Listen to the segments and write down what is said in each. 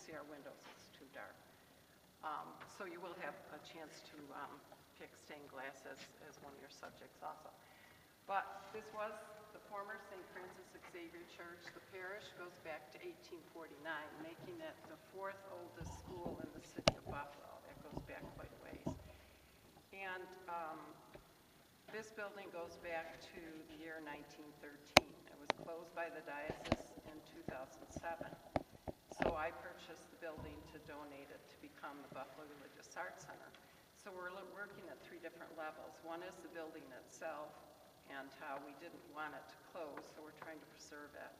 see our windows, it's too dark. So you will have a chance to pick stained glass as one of your subjects also. But this was the former St. Francis Xavier Church. The parish goes back to 1849, making it the fourth oldest school in the city of Buffalo. That goes back quite a ways. And this building goes back to the year 1913. It was closed by the diocese in 2007. So I purchased the building to donate it to become the Buffalo Religious Arts Center. So we're working at three different levels. One is the building itself and how we didn't want it to close, so we're trying to preserve it.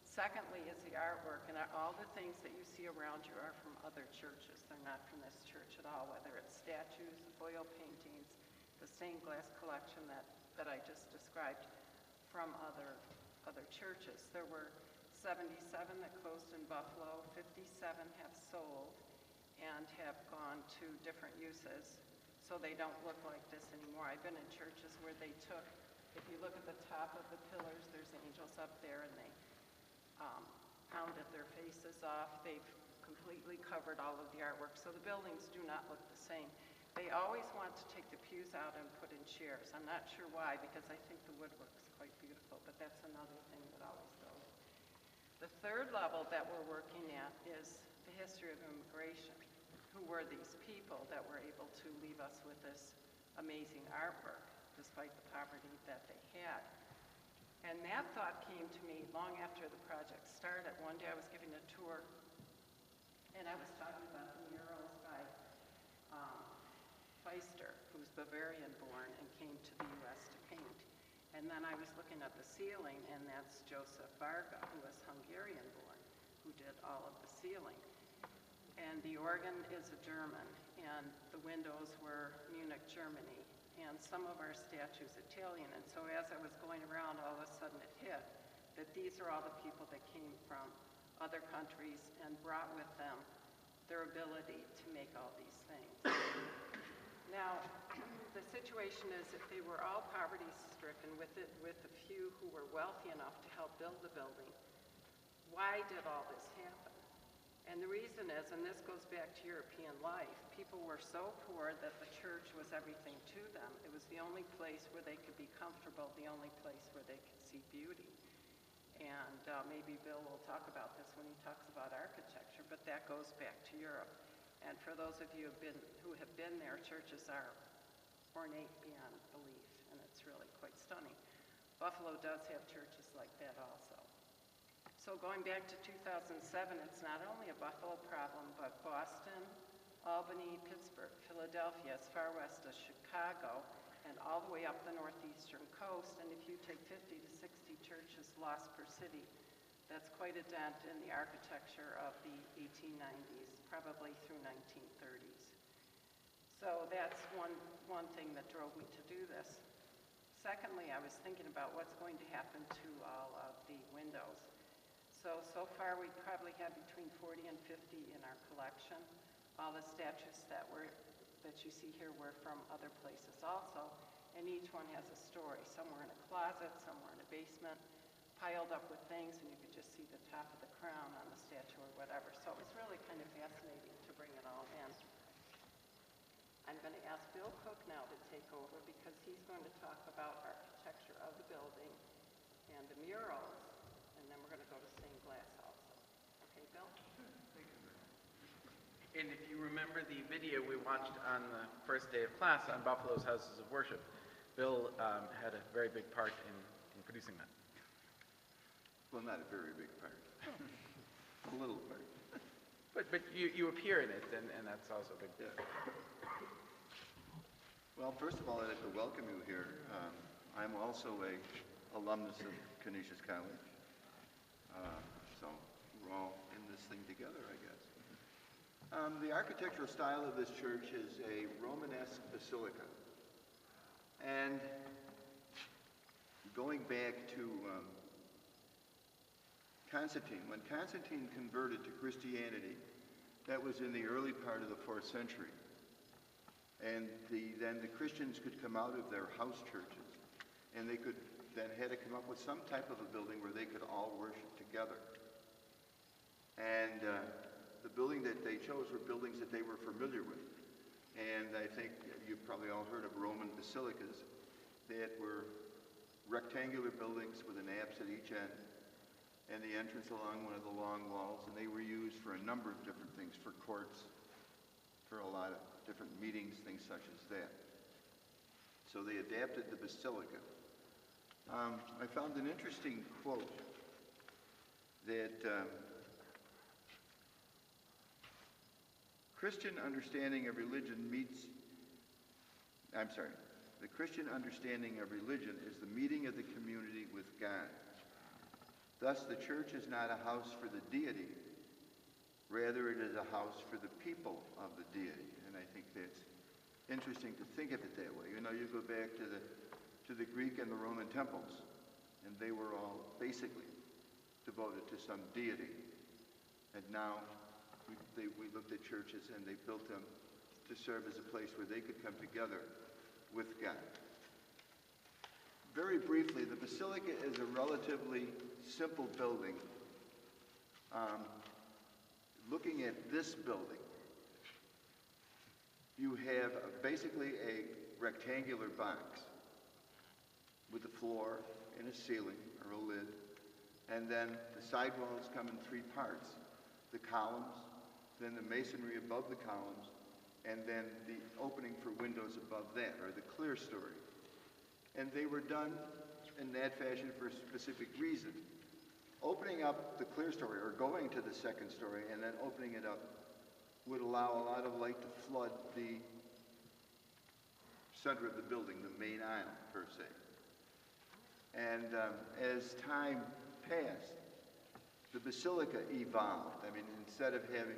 Secondly is the artwork, and all the things that you see around you are from other churches. They're not from this church at all, whether it's statues, oil paintings, the stained glass collection that I just described from other churches. There were 77 that closed in Buffalo, 57 have sold and have gone to different uses, so they don't look like this anymore. I've been in churches where they took, if you look at the top of the pillars, there's angels up there, and they pounded their faces off. They've completely covered all of the artwork, so the buildings do not look the same. They always want to take the pews out and put in chairs. I'm not sure why, because I think the woodwork's quite beautiful, but that's another thing that always goes. The third level that we're working at is the history of immigration. Who were these people that were able to leave us with this amazing artwork, despite the poverty that they had? And that thought came to me long after the project started. One day I was giving a tour, and I was talking about the murals by Pfister, who's Bavarian-born and came to the U.S. to paint. And then I was looking at the ceiling, and that's Joseph Varga, who was Hungarian-born, who did all of the ceiling. And the organ is a German, and the windows were Munich, Germany, and some of our statues Italian. And so as I was going around, all of a sudden it hit that these are all the people that came from other countries and brought with them their ability to make all these things. Now, the situation is that they were all poverty-stricken with a few who were wealthy enough to help build the building. Why did all this happen? And the reason is, and this goes back to European life, people were so poor that the church was everything to them. It was the only place where they could be comfortable, the only place where they could see beauty. And maybe Bill will talk about this when he talks about architecture, but that goes back to Europe. And for those of you who have been there, churches are ornate beyond belief, and it's really quite stunning. Buffalo does have churches like that also. So going back to 2007, it's not only a Buffalo problem, but Boston, Albany, Pittsburgh, Philadelphia, as far west as Chicago, and all the way up the northeastern coast. And if you take 50 to 60 churches lost per city, that's quite a dent in the architecture of the 1890s, probably through 1930s. So that's one thing that drove me to do this. Secondly, I was thinking about what's going to happen to all of the windows. So far we probably have between 40 and 50 in our collection. All the statues that you see here were from other places also, and each one has a story. Some were in a closet, some were in a basement, piled up with things, and you could just see the top of the crown on the statue or whatever. So it was really kind of fascinating to bring it all in. I'm going to ask Bill Cook now to take over because he's going to talk about architecture of the building and the murals, and then we're going to go to stained glass also. Okay, Bill? Sure. Thank you very much. And if you remember the video we watched on the first day of class on Buffalo's Houses of Worship, Bill had a very big part in producing that. Well, not a very big part. A little part. But you appear in it, and that's also a big deal. Yeah. Well, first of all, I'd like to welcome you here. I'm also a alumnus of Canisius College. So we're all in this thing together, I guess. The architectural style of this church is a Romanesque basilica. And going back to Constantine, when Constantine converted to Christianity, that was in the early part of the 4th century. And then the Christians could come out of their house churches, and they could then had to come up with some type of a building where they could all worship together. And the building that they chose were buildings that they were familiar with. And I think you've probably all heard of Roman basilicas that were rectangular buildings with an apse at each end and the entrance along one of the long walls, and they were used for a number of different things, for courts, for a lot of different meetings, things such as that. So they adapted the basilica. I found an interesting quote that Christian understanding of religion the Christian understanding of religion is the meeting of the community with God. Thus, the church is not a house for the deity. Rather, it is a house for the people of the deity. And I think that's interesting to think of it that way. You know, you go back to the Greek and the Roman temples, and they were all basically devoted to some deity. And now we looked at churches and they built them to serve as a place where they could come together with God. Very briefly, the basilica is a relatively simple building. Looking at this building, you have basically a rectangular box with a floor and a ceiling or a lid, and then the side walls come in three parts: the columns, then the masonry above the columns, and then the opening for windows above that, or the clear story. And they were done in that fashion for a specific reason. Opening up the clear story, or going to the second story and then opening it up, would allow a lot of light to flood the center of the building, the main aisle, per se. And as time passed, the basilica evolved. I mean, instead of having,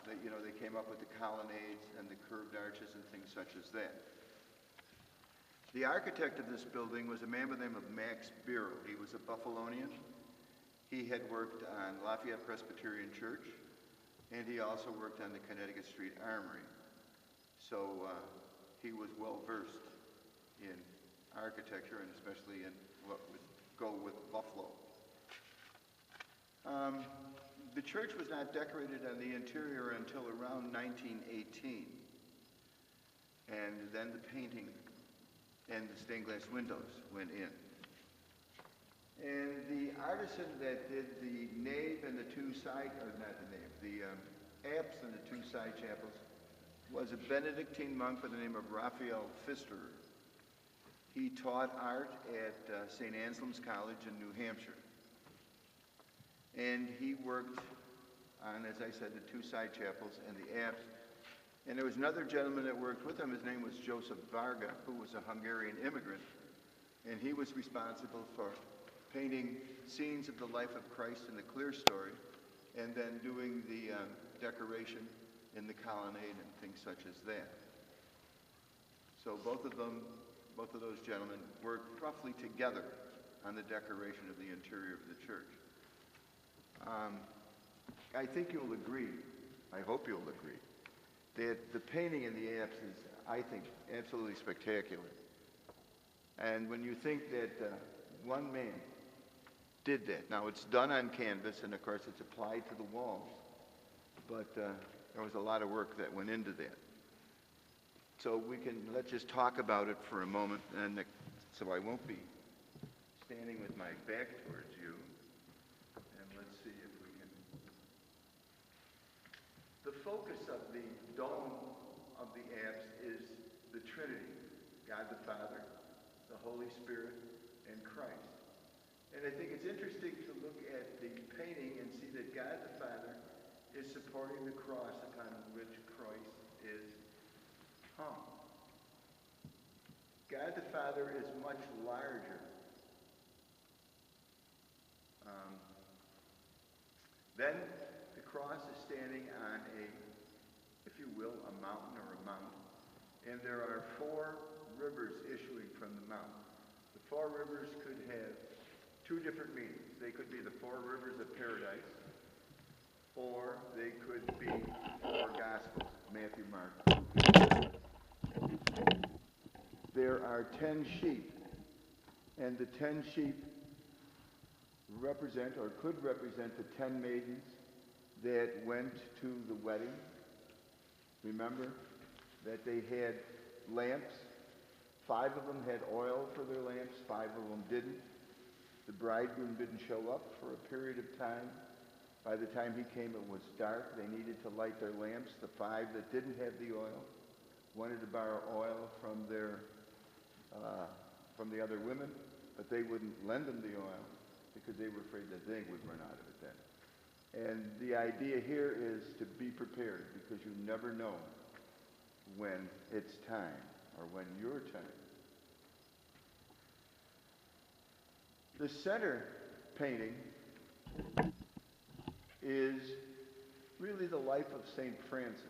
they came up with the colonnades and the curved arches and things such as that. The architect of this building was a man by the name of Max Biro. He was a Buffalonian. He had worked on Lafayette Presbyterian Church, and he also worked on the Connecticut Street Armory. So he was well versed in architecture, and especially in what would go with Buffalo. The church was not decorated on the interior until around 1918. And then the painting and the stained glass windows went in. And the artisan that did the nave and the two side, or not the nave, the apse and the two side chapels was a Benedictine monk by the name of Raphael Pfisterer. He taught art at St. Anselm's College in New Hampshire. And he worked on, as I said, the two side chapels and the apse. And there was another gentleman that worked with him. His name was Joseph Varga, who was a Hungarian immigrant. And he was responsible for painting scenes of the life of Christ in the clear story, and then doing the decoration in the colonnade and things such as that. So both of those gentlemen worked roughly together on the decoration of the interior of the church. I think you'll agree, I hope you'll agree, that the painting in the apse is, I think, absolutely spectacular. And when you think that one man did that, now it's done on canvas, and of course it's applied to the walls, but there was a lot of work that went into that. So let's just talk about it for a moment, and so I won't be standing with my back towards you. And let's see if we can. The focus of the dome of the apse is the Trinity, God the Father, the Holy Spirit, and Christ. And I think it's interesting to look at the painting and see that God the Father is supporting the cross upon which Christ is hung. God the Father is much larger. Then the cross is standing on if you will, a mountain or a mount. And there are 4 rivers issuing from the mountain. The 4 rivers could have 2 different meanings. They could be the 4 rivers of paradise, or they could be 4 Gospels, Matthew, Mark, Luke. There are 10 sheep, and the 10 sheep represent, or could represent, the 10 maidens that went to the wedding. Remember that they had lamps. 5 of them had oil for their lamps, 5 of them didn't. The bridegroom didn't show up for a period of time. By the time he came, it was dark. They needed to light their lamps. The 5 that didn't have the oil wanted to borrow oil from the other women, but they wouldn't lend them the oil because they were afraid that they would run out of it then. And the idea here is to be prepared, because you never know when it's time or when your time. The center painting is really the life of St. Francis.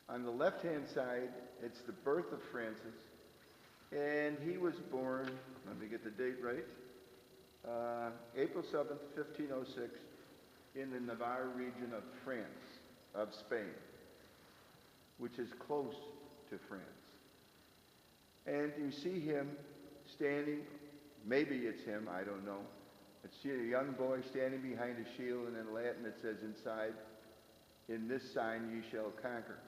On the left-hand side, it's the birth of Francis, and he was born, let me get the date right, April 7th, 1506, in the Navarre region of France, of Spain, which is close to France. And you see him standing, maybe it's him, I don't know. It's a young boy standing behind a shield, and in Latin it says inside, "In this sign ye shall conquer."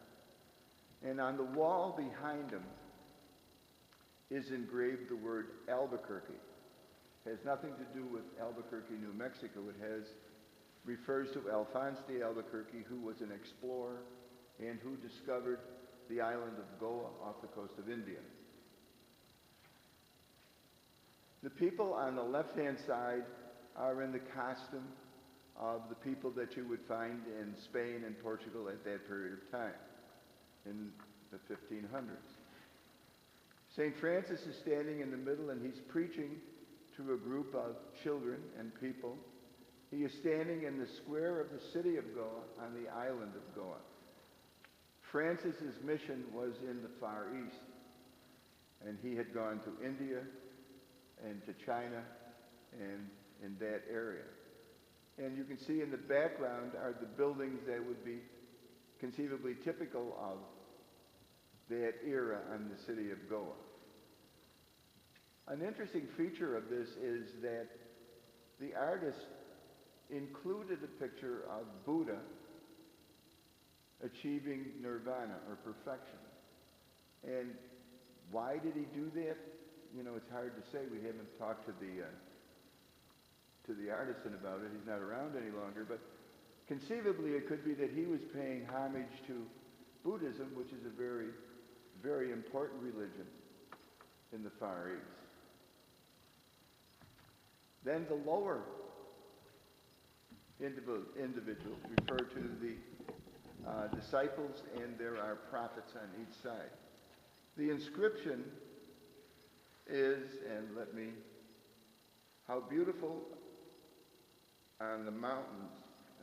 And on the wall behind him is engraved the word Albuquerque. It has nothing to do with Albuquerque, New Mexico. It refers to Alphonse de Albuquerque, who was an explorer and who discovered the island of Goa off the coast of India. The people on the left-hand side are in the costume of the people that you would find in Spain and Portugal at that period of time, in the 1500s. St. Francis is standing in the middle, and he's preaching to a group of children and people. He is standing in the square of the city of Goa on the island of Goa. Francis's mission was in the Far East, and he had gone to India and to China and in that area. And you can see in the background are the buildings that would be conceivably typical of that era in the city of Goa. An interesting feature of this is that the artist included a picture of Buddha achieving nirvana or perfection. And why did he do that? You know, it's hard to say. We haven't talked to the artisan about it. He's not around any longer. But conceivably, it could be that he was paying homage to Buddhism, which is a very, very important religion in the Far East. Then the lower individuals refer to the disciples, and there are prophets on each side. The inscription is, and how beautiful on the mountains,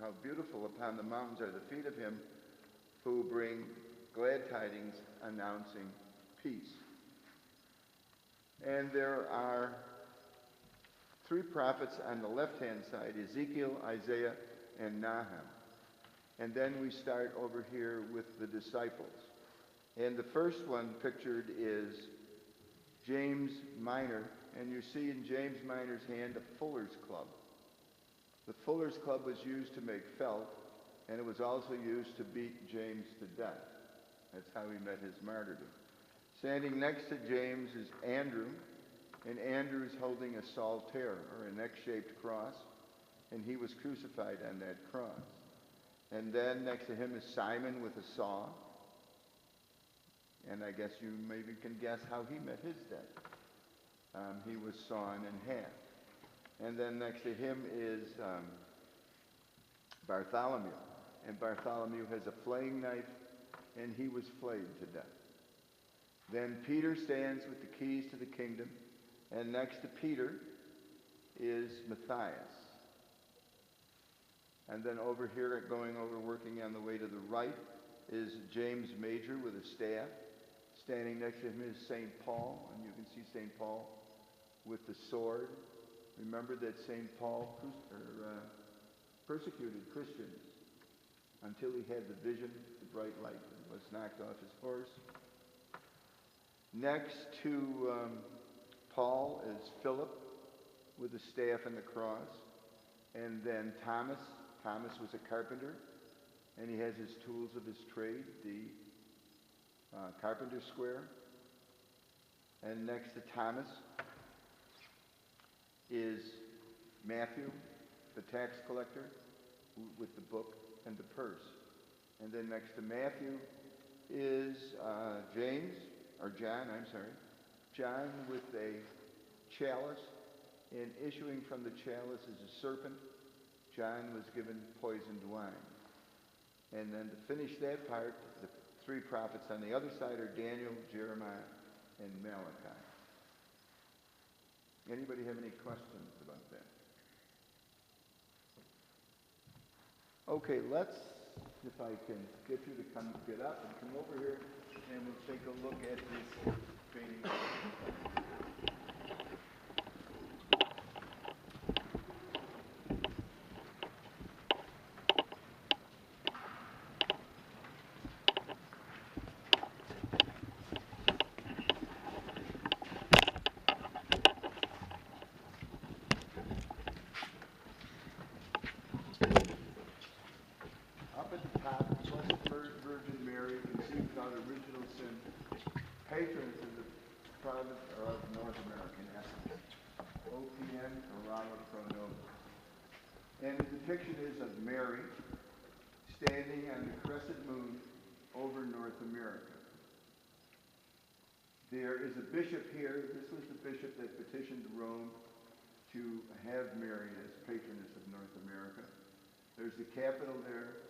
how beautiful upon the mountains are the feet of him who bring glad tidings announcing peace. And there are 3 prophets on the left-hand side, Ezekiel, Isaiah, and Nahum. And then we start over here with the disciples. And the first one pictured is James Minor, and you see in James Minor's hand a fuller's club. The fuller's club was used to make felt, and it was also used to beat James to death. That's how he met his martyrdom. Standing next to James is Andrew, and Andrew is holding a psalter, or an X-shaped cross, and he was crucified on that cross. And then next to him is Simon with a saw, and I guess you maybe can guess how he met his death. He was sawn in half. And then next to him is Bartholomew, and Bartholomew has a flaying knife, and he was flayed to death. Then Peter stands with the keys to the kingdom, and next to Peter is Matthias. And then over here, working on the way to the right, is James Major with a staff. Standing next to him is St. Paul, and you can see St. Paul with the sword. Remember that St. Paul persecuted Christians until he had the vision, the bright light, and was knocked off his horse. Next to Paul is Philip with the staff and the cross, and then Thomas Thomas was a carpenter, and he has his tools of his trade, the carpenter square. And next to Thomas is Matthew, the tax collector, with the book and the purse. And then next to Matthew is John with a chalice, and issuing from the chalice is a serpent. John was given poisoned wine. And then to finish that part, the three prophets on the other side are Daniel, Jeremiah, and Malachi. Anybody have any questions about that? Okay, let's, if I can get you to get up and come over here, and we'll take a look at this painting. Up at the top, Blessed Virgin Mary, conceived without original sin, patrons of the province of North American essence, OPN Orama Pro Nobis. And the depiction is of Mary standing on the crescent moon over North America. There is a bishop here. This was the bishop that petitioned Rome to have Mary as patroness of North America. There's the Capitol there,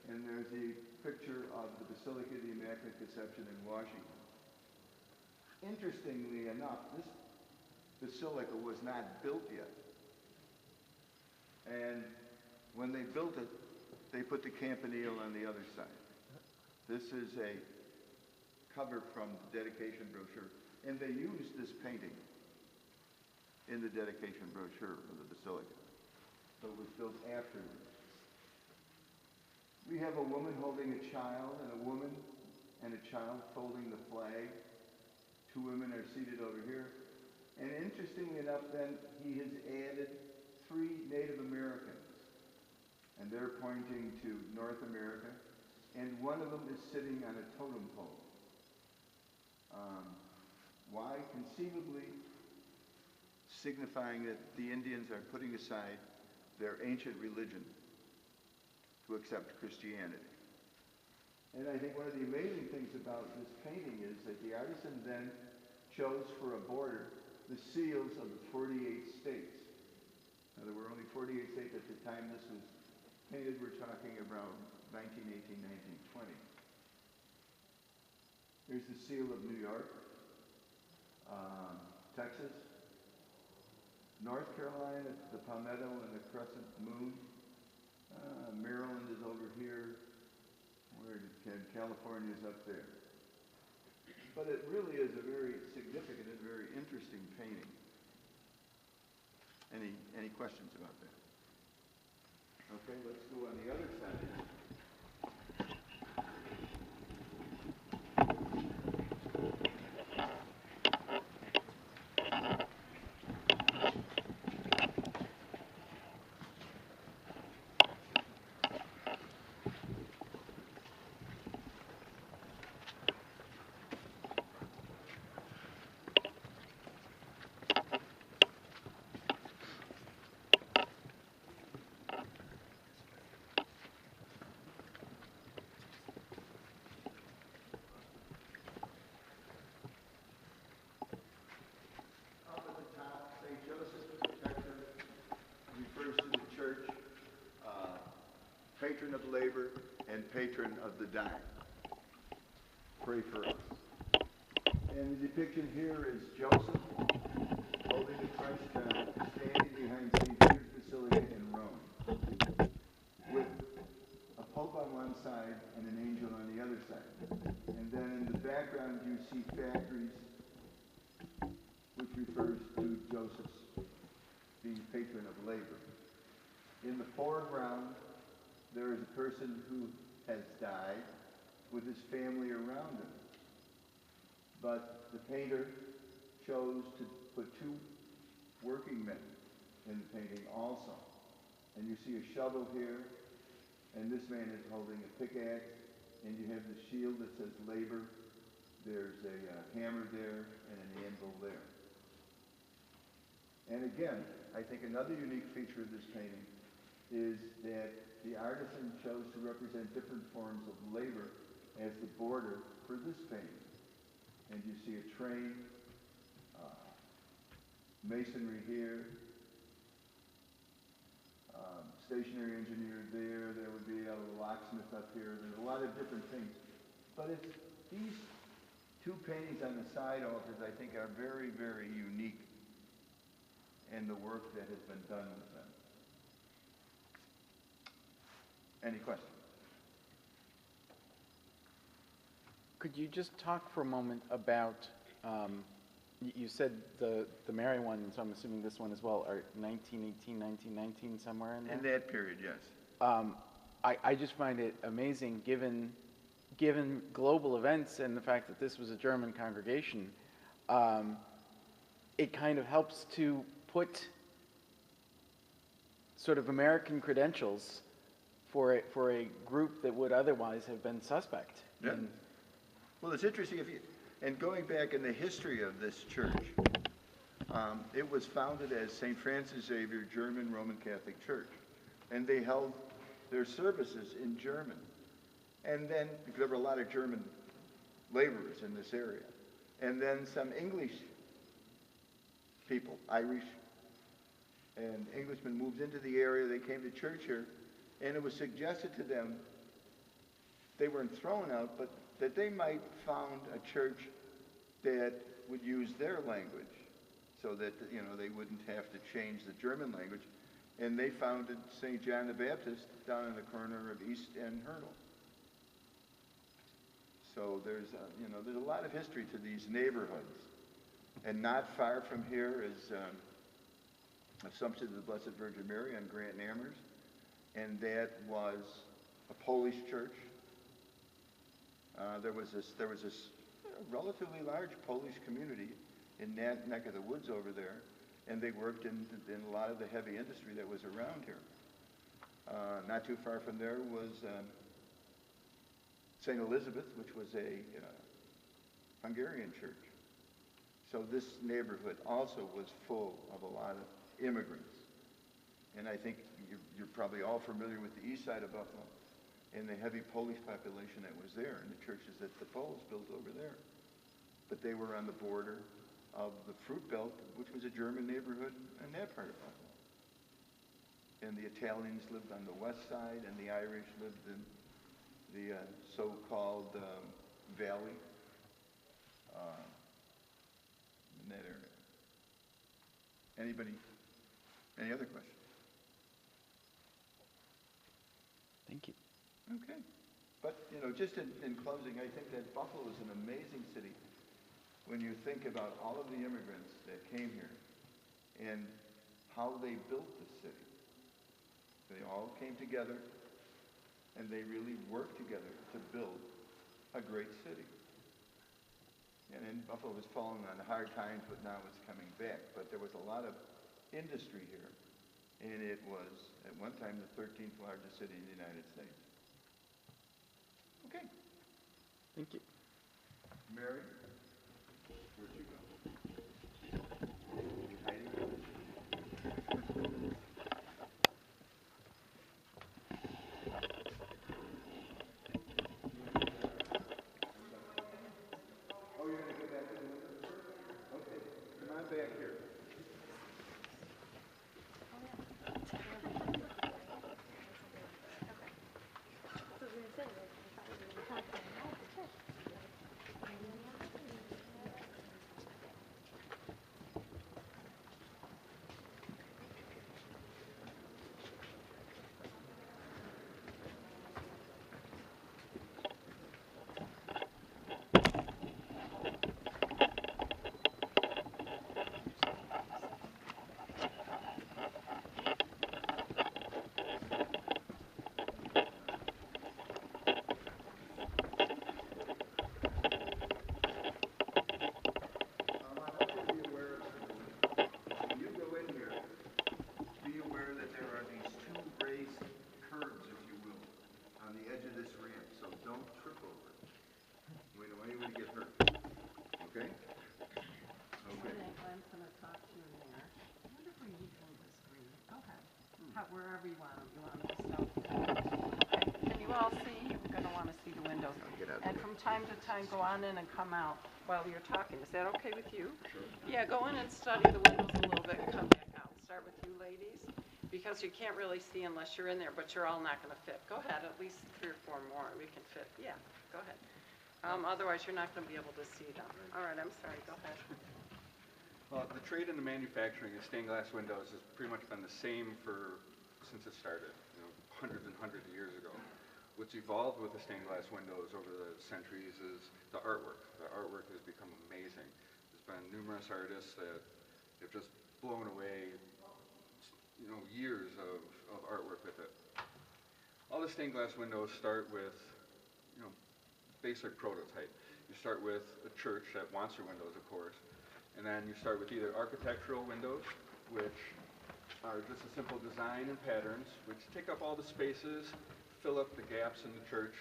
and there's a picture of the Basilica of the Immaculate Conception in Washington. Interestingly enough, this basilica was not built yet. And when they built it, they put the campanile on the other side. This is a cover from the dedication brochure, and they used this painting in the dedication brochure of the basilica. So it was built afterwards. We have a woman holding a child, and a woman and a child folding the flag. Two women are seated over here. And interestingly enough, then, he has added 3 Native Americans. And they're pointing to North America. And one of them is sitting on a totem pole. Why? Conceivably signifying that the Indians are putting aside their ancient religion to accept Christianity. And I think one of the amazing things about this painting is that the artisan then chose for a border the seals of the 48 states. Now, there were only 48 states at the time this was painted. We're talking about 1918, 1920. Here's the seal of New York, Texas, North Carolina, the palmetto and the crescent moon. Maryland is over here. California is up there. But it really is a very significant and very interesting painting. Any questions about that? Okay, let's go on the other side. Patron of labor and patron of the dying. Pray for us. And the depiction here is Joseph holding the Christ child, standing behind St. Peter's Basilica in Rome, with a pope on one side and an angel on the other side. And then in the background you see factories, which refers to Joseph's being patron of labor. In the foreground, there is a person who has died with his family around him. But the painter chose to put 2 working men in the painting also. And you see a shovel here And this man is holding a pickaxe, and you have the shield that says labor. There's a hammer there and an anvil there. And again, I think another unique feature of this painting is that the artisan chose to represent different forms of labor as the border for this painting. And you see a train, masonry here, stationary engineer there, there would be a locksmith up here, there's a lot of different things. But it's these two paintings on the side altars I think are very, very unique in the work that has been done with them. Any questions? Could you just talk for a moment about, you said the Mary one, and so I'm assuming this one as well, are 1918, 1919, somewhere in there? In that period, yes. I just find it amazing, given global events and the fact that this was a German congregation, it kind of helps to put sort of American credentials for a group that would otherwise have been suspect. Yeah. Well, it's interesting, and going back in the history of this church, it was founded as St. Francis Xavier German Roman Catholic Church, and they held their services in German. And then, because there were a lot of German laborers in this area, and then some English people, Irish and Englishmen, moved into the area. They came to church here, and it was suggested to them, they weren't thrown out, but that they might found a church that would use their language so that, you know, they wouldn't have to change the German language. And they founded St. John the Baptist down in the corner of East and Hurdle. So there's a lot of history to these neighborhoods. And not far from here is Assumption of the Blessed Virgin Mary on Grant and Amherst. And that was a Polish church. There was this relatively large Polish community in that neck of the woods over there, and they worked in a lot of the heavy industry that was around here. Not too far from there was St. Elizabeth, which was a Hungarian church. So this neighborhood also was full of a lot of immigrants. And I think you're probably all familiar with the east side of Buffalo and the heavy Polish population that was there and the churches that the Poles built over there. But they were on the border of the Fruit Belt, which was a German neighborhood in that part of Buffalo. And the Italians lived on the west side, and the Irish lived in the so-called valley in that area. Any other questions? Thank you. Okay. But, just in closing, I think that Buffalo is an amazing city when you think about all of the immigrants that came here and how they built the city. They all came together, and they really worked together to build a great city. And Buffalo was falling on hard times, but now it's coming back. But there was a lot of industry here, and it was, at one time, the 13th largest city in the United States. Okay. Thank you. Mary, where'd you go? You hiding? Oh, you're gonna go back to the window? Okay, come on back here. wherever you want them. You want them just out there. Can you all see? You're going to want to see the windows. get out And from time to time, go on in and come out while you're talking. Is that okay with you? Sure. Yeah, go in and study the windows a little bit and come back out. Start with you ladies, because you can't really see unless you're in there, but you're all not going to fit. Go ahead, at least 3 or 4 more. We can fit. Yeah, go ahead. Otherwise, you're not going to be able to see them. All right, I'm sorry. Go ahead. Well, the trade in the manufacturing of stained glass windows has pretty much been the same since it started, hundreds and hundreds of years ago. What's evolved with the stained glass windows over the centuries is the artwork. The artwork has become amazing. There's been numerous artists that have just blown away, years of artwork with it. All the stained glass windows start with, basic prototype. You start with a church that wants their windows, of course, and then you start with either architectural windows, which are just a simple design and patterns, which take up all the spaces, fill up the gaps in the church,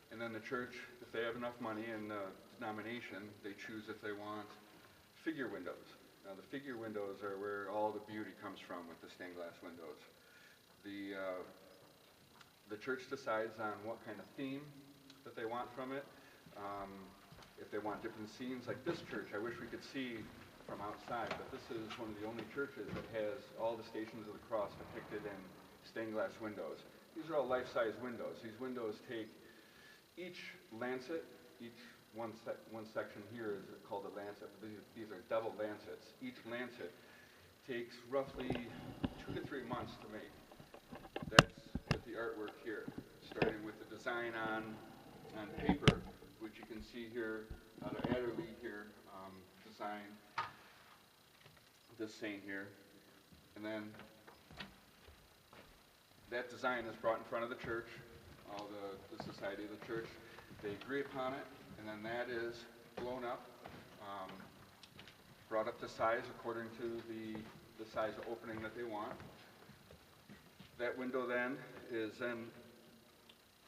and then the church, if they have enough money and denomination, they choose if they want figure windows. Now the figure windows are where all the beauty comes from with the stained glass windows. The church decides on what kind of theme that they want from it. If they want different scenes, like this church, I wish we could see from outside, but this is one of the only churches that has all the Stations of the Cross depicted in stained glass windows. These are all life-size windows. These windows take each lancet, one section here is called a lancet. These are double lancets. Each lancet takes roughly 2 to 3 months to make. That's with the artwork here, starting with the design on paper, which you can see here out of Adderley here, design this saint here, and then that design is brought in front of the church, all the society of the church. They agree upon it, and then that is blown up, brought up to size according to the size of opening that they want. That window then is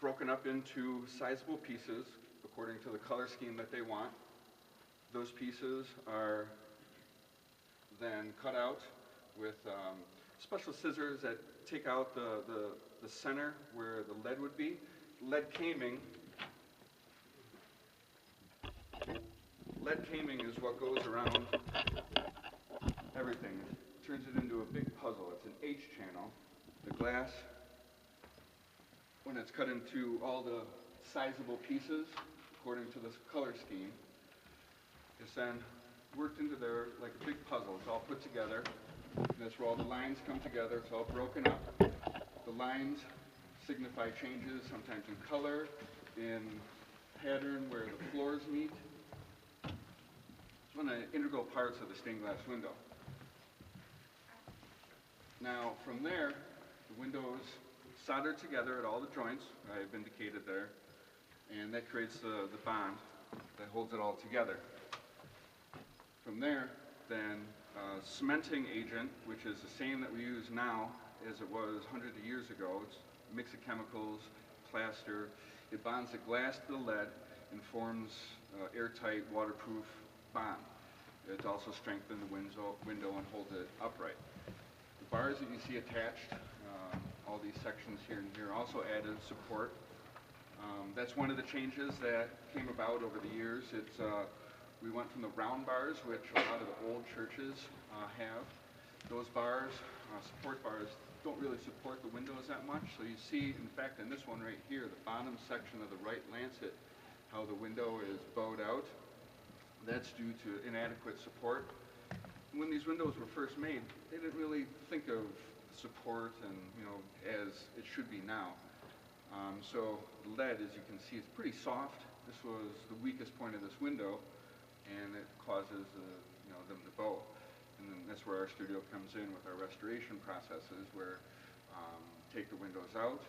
broken up into sizable pieces according to the color scheme that they want. Those pieces are then cut out with special scissors that take out the center where the lead would be. Lead caming is what goes around everything. It turns it into a big puzzle. It's an H channel. The glass, when it's cut into all the sizable pieces according to this color scheme, is then worked into there like a big puzzle. It's all put together. And that's where all the lines come together. It's all broken up. The lines signify changes, sometimes in color, in pattern where the floors meet. It's one of the integral parts of the stained glass window. Now, from there, the windows soldered together at all the joints, I have indicated there, and that creates the bond that holds it all together. From there, then, cementing agent, which is the same that we use now as it was hundreds of years ago. It's a mix of chemicals, plaster. It bonds the glass to the lead and forms airtight, waterproof bond. It also strengthens the window and holds it upright. The bars that you see attached, all these sections here and here, also added support. That's one of the changes that came about over the years. We went from the round bars, which a lot of the old churches have. Those bars, support bars, don't really support the windows that much. So you see, in fact, in this one right here, the bottom section of the right lancet, how the window is bowed out. That's due to inadequate support. When these windows were first made, they didn't really think of support and, as it should be now. So the lead, as you can see, is pretty soft. This was the weakest point of this window, and it causes them to bow. And then that's where our studio comes in with our restoration processes, where take the windows out,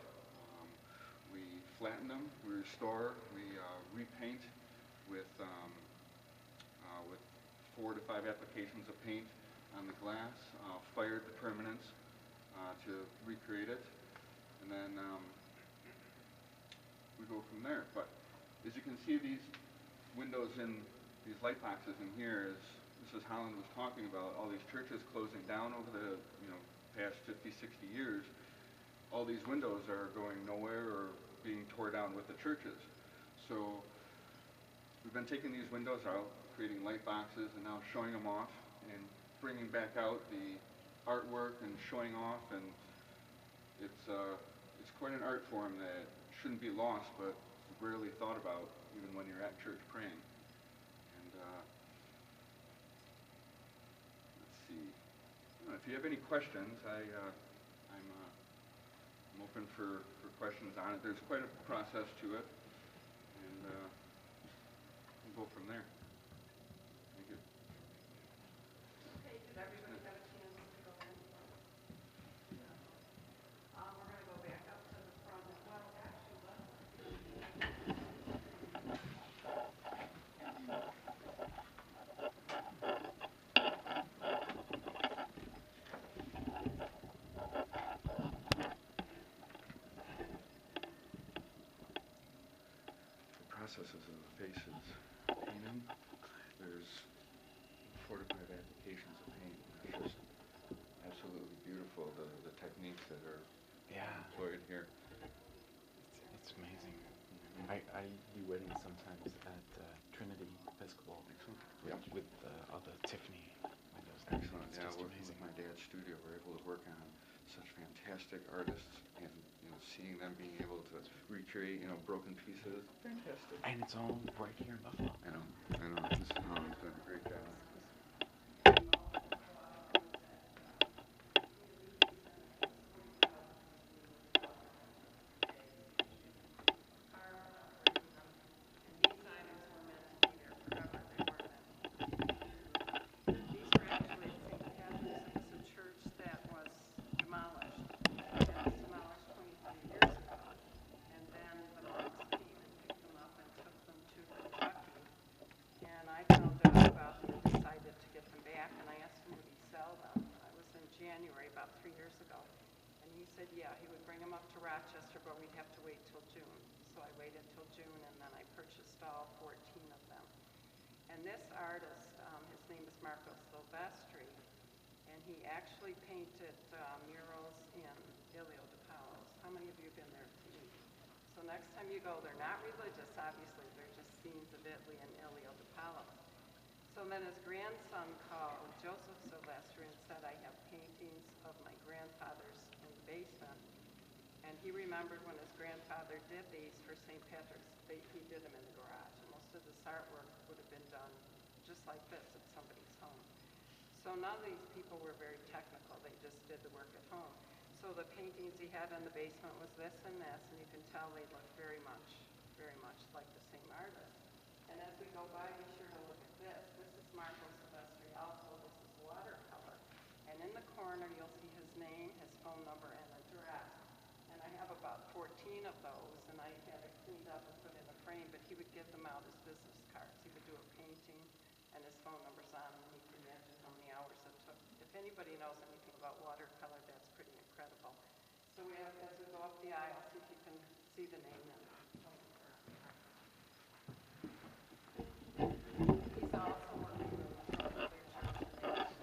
we flatten them, we restore, we repaint with 4 to 5 applications of paint on the glass, fired to permanence to recreate it, and then we go from there. But as you can see, these windows in these light boxes in here, as Mrs. Holland was talking about, all these churches closing down over the past 50, 60 years, all these windows are going nowhere or being torn down with the churches. So we've been taking these windows out, creating light boxes, and now showing them off and bringing back out the artwork and showing off, and it's quite an art form that shouldn't be lost, but rarely thought about even when you're at church praying. And let's see. If you have any questions, I'm open for questions on it. There's quite a process to it, and we'll go from there. Thank you. Okay, did everybody have a chance to go in? We're going to go back up to the front as well. Actually, The processes of the faces painted. There's 4 to 5 applications of paint. It's just absolutely beautiful, the techniques that are employed here. It's amazing. I do weddings sometimes at Trinity Episcopal with all the Tiffany windows. Excellent. It's Yeah, just working amazing. with my dad's studio, we're able to work on such fantastic artists, and seeing them being able to recreate broken pieces. Fantastic. And it's all right here in Buffalo. I know. He's done a great job. these items were meant to be there forever. They weren't meant to be. These were actually at St. Patrick's. It was a church that was demolished. It was demolished 23 years ago. And then the monks came and picked them up and took them to Kentucky. And I found out about them and decided to get them back. And I asked him, would he sell them? I was in January, about 3 years ago. And he said, yeah, he would bring them up to Rochester, but we'd have to wait till June. So I waited till June, and then I purchased all 14 of them. And this artist, his name is Marco Silvestri, and he actually painted murals in Ilio de Palos. How many of you have been there to meet? So next time you go, they're not religious, obviously. They're just scenes of Italy and Ilio de Palos. So then his grandson called Joseph Silvestri and said, I have paintings of my grandfather's in the basement. And he remembered when his grandfather did these for St. Patrick's, he did them in the garage. And most of this artwork would have been done just like this at somebody's home. So none of these people were very technical. They just did the work at home. So the paintings he had in the basement was this and this, and you can tell they look very much like the same artist. And as we go by, be sure to look at this. This is Marco Silvestri also. This is watercolor. And in the corner, you'll see his name, his phone number, and address. And I have about 14 of those, and I had it cleaned up and put in a frame, but he would give them out as business cards. He would do a painting, and his phone number's on them, and you can imagine how many hours it took. If anybody knows anything about watercolor, that's pretty incredible. So we have, as we go up the aisle, see if you can see the name and phone number. He's also working with another church.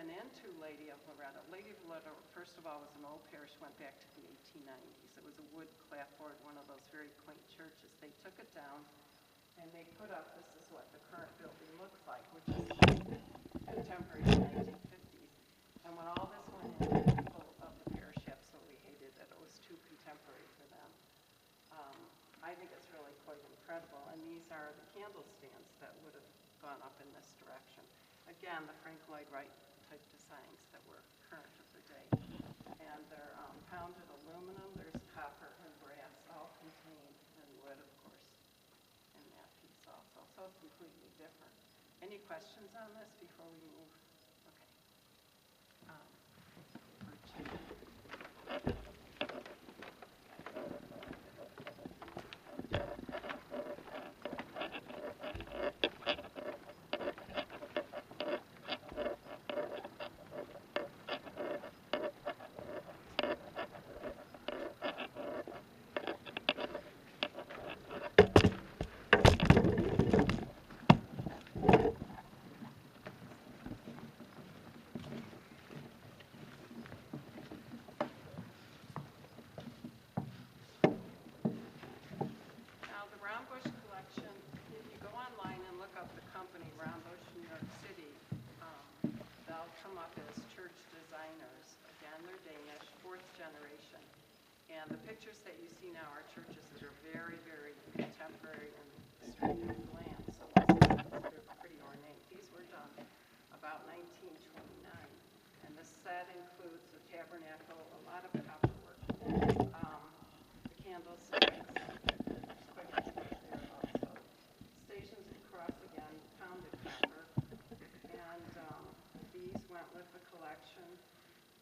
been into Lady of Loretto. Lady of Loretto, first of all, was an old parish, went back to the 1890s. It was a wood clapboard, one of those very quaint churches. They took it down and they put up, this is what the current building looks like, which is contemporary to the 1950s. And when all this went in, the people of the parish absolutely hated it. It was too contemporary for them. I think it's really quite incredible. And these are the candle stands that would have gone up in this direction. Again, the Frank Lloyd Wright type designs that were current of the day. And they're pounded aluminum, there's copper and brass, all contained, and wood, of course, in that piece also. So it's completely different. Any questions on this before we move? Okay. Virginia. Now, the Brown Bush collection, if you go online and look up the company, Brown Bush, New York City, they'll come up as church designers. Again, they're Danish, 4th generation. And the pictures that you see now are churches that are very, very contemporary and extremely glam. So they're pretty ornate. These were done about 1929. And this set includes the tabernacle, a lot of copper work, the candlesticks, there's quite a bit there also. Stations of cross again, pounded copper. And these went with the collection.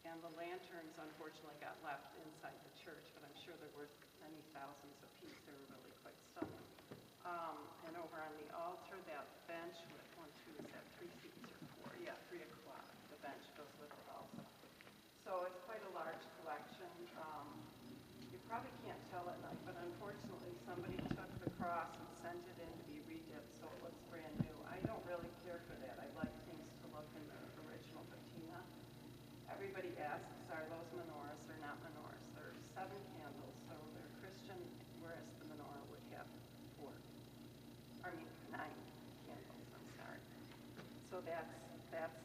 And the lanterns, unfortunately, got left inside the church, but I'm sure they're worth many thousands a piece. They were really quite stunning. And over on the altar, that bench with 1, 2, is that 3 seats or 4? Yeah, 3 o'clock. The bench goes with it also. So it's quite a large collection. You probably can't tell at night, but unfortunately, somebody took the cross and sent it in to be redipped, so it looks brand new. I don't really care for that. I like things to look in their original patina. Everybody asks, are those menorahs? They're not menorahs. They're 7 candles, so they're Christian, whereas the menorah would have 9 candles, I'm sorry. So that's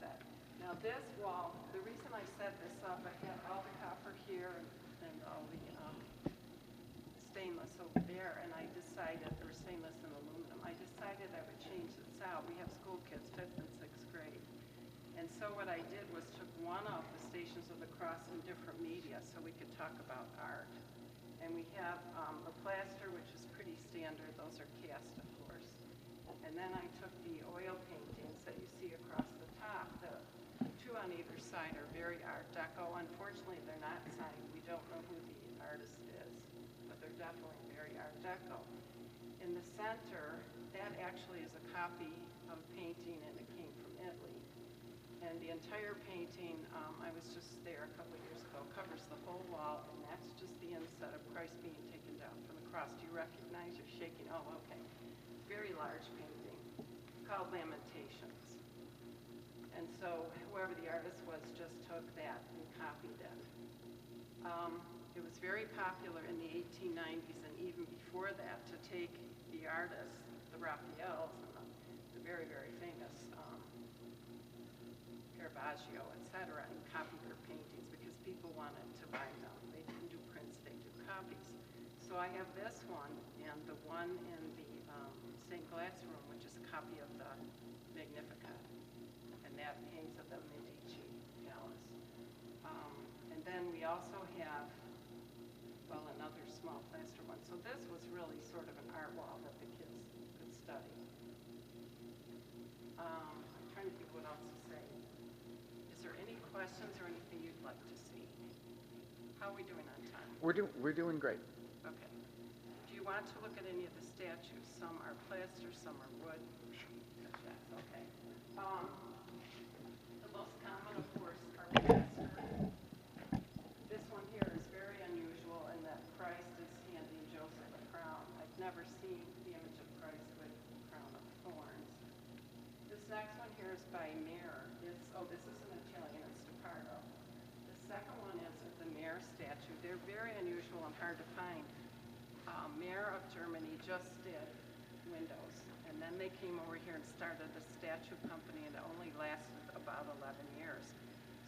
that. Now this wall, the reason I set this up, I had all the copper here and all the stainless over there, and I decided, or stainless and aluminum, I decided I would change this out. We have school kids, 5th and 6th grade. And so what I did was took one of the Stations of the Cross in different media so we could talk about art. And we have the plaster, which is pretty standard. Those are cast, of course. And then I took the oil paintings that you see across the top. The 2 on either side are very Art Deco. Unfortunately, they're not signed. We don't know who the artist is, but they're definitely very Art Deco. In the center, that actually is a copy of a painting, and it came from Italy. And the entire painting, I was just there a couple of years ago, covers the whole wall, and that's just the inset of Christ being taken down from the cross. Do you recognize? You're shaking. Oh, okay. Very large painting called Lamentations. And so whoever the artist was just took that and copied it. It was very popular in the 1890s and even before that to take the artists, the Raphaels, and the very, very famous Caravaggio, etc., and copy their paintings because people wanted to buy them. They didn't do prints, they do copies. So I have this one and the one in the stained glass room, which is a copy of the Magnificat, and that hangs at the Medici Palace. And then we also have, well, another small plaster one. So this was really sort of an art wall that the kids could study. I'm trying to think what else to say. Is there any questions or anything you'd like to see? How are we doing on time? We're doing great. Okay. Do you want to look at any of the statues? Some are plaster, some are wood. That's okay. The most common, of course, are plaster. This one here is very unusual in that Christ is handing Joseph a crown. I've never seen the image of Christ with a crown of thorns. This next one here is by Mayer. This is an Italian Mayor statue. They're very unusual and hard to find. Mayor of Germany just did windows, and then they came over here and started a statue company, and it only lasted about 11 years.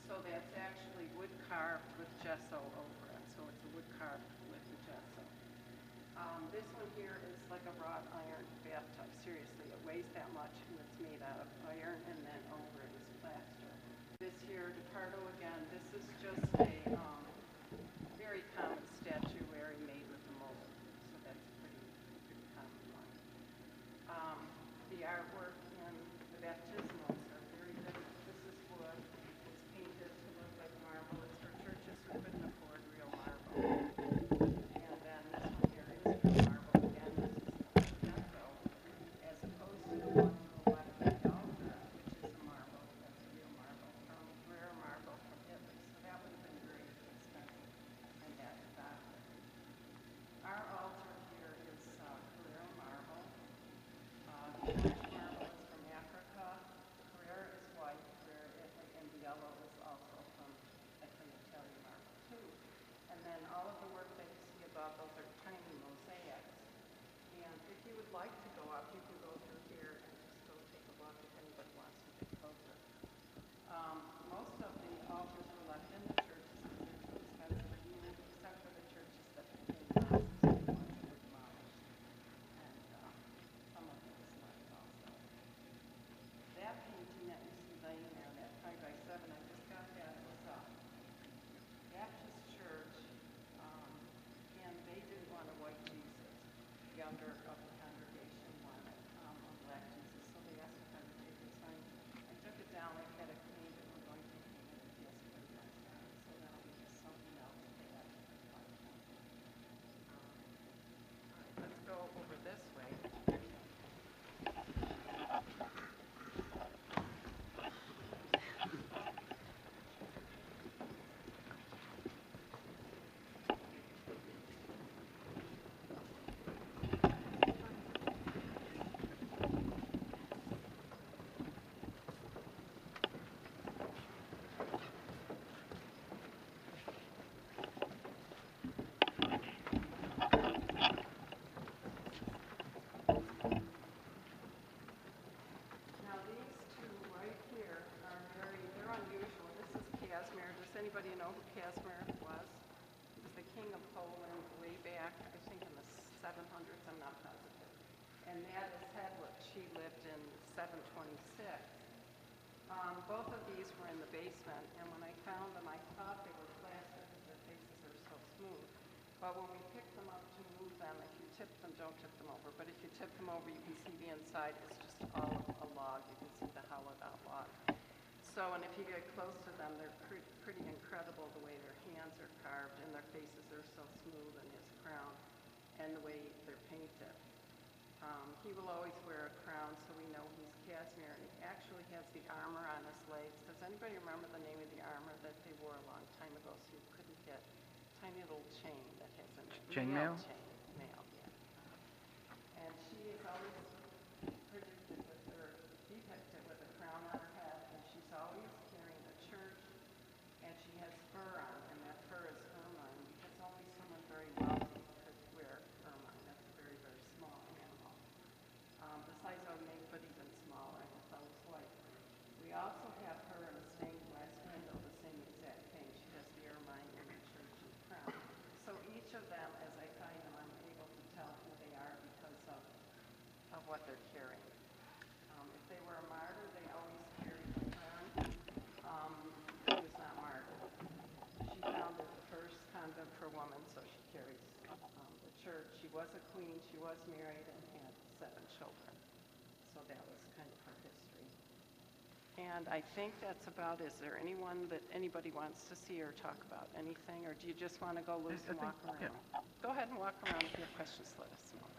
So that's actually wood carved with gesso over it, so it's a wood carved with the gesso. This one here is like a wrought iron bathtub. Seriously, it weighs that much, and it's made out of iron, and then over it is plaster. This here, DePardo again, this is just a very common statuary made with a mold, so that's a pretty common one. The artwork in the baptismals are very different. This is wood. It's painted to look like marble. It's for churches who couldn't afford real marble. And then this one here is real marble. Again, this is gesso, as opposed to the one to the left of the altar, which is a marble. That's real marble, rare marble from Italy. So that would have been very expensive, and that's adopted. Our altar here is Carrara marble. French marble is from Africa. Carrara is white, Carrara Italy, and the yellow is also from Italian marble too. And then all of the work that you see above, those are tiny mosaics. And if you would like to go up, you can go through here and just go take a look if anybody wants to get closer. Most of the altars were left in the churches because they're too expensive to move, except for the churches that became mosques, the ones that were demolished. And some of it is left also. That painting that you see laying there, that 5x7, I just got that, was a Baptist church, and they didn't want a white Jesus. The elder of the congregation wanted a black Jesus, so they asked if I would take it. So I took it down, I had it cleaned, and we're going to paint it yesterday. So that'll be just something else to add to the collection. All right, let's go over this way. Now these two right here are they're unusual. This is Casimir. Does anybody know who Casimir was? He was the king of Poland way back, I think in the 700s, I'm not positive. And that is Hedwig. She lived in 726. Both of these were in the basement, and when I found them, I thought they were plaster because their faces are so smooth. But when we picked them up to move them, if you tip them, don't tip them over, but if you tip them over, you can see the inside. It's just all a log. You can see the hollowed out log. So, and if you get close to them, they're pretty incredible the way their hands are carved and their faces are so smooth in his crown and the way they're painted. He will always wear a crown, so we know he's Casimir, and he actually has the armor on his legs. Does anybody remember the name of the armor that they wore a long time ago so you couldn't get a tiny little chain that has a Chainmail? Mail, yeah. And she is always depicted with a crown on her head, and she's always carrying a church, and she has fur on, and that fur is ermine, because only someone very wealthy could wear ermine. That's a very, very small animal. The size of a mink, but even smaller, and it's always white. We also have her in a stained glass window, the same exact thing. She has the ermine in the church and crown. So each of them, as I find them, I'm able to tell who they are because of what they're carrying. If they were a martyr, they always carried the crown. He was not martyred. She founded the first convent for women, so she carries the church. She was a queen, she was married, and had 7 children. So that was kind of her history. And I think that's about, is there anyone that anybody wants to see or talk about anything, or do you just want to go loose and walk around? yeah. Go ahead and walk around. If you have questions, let us know.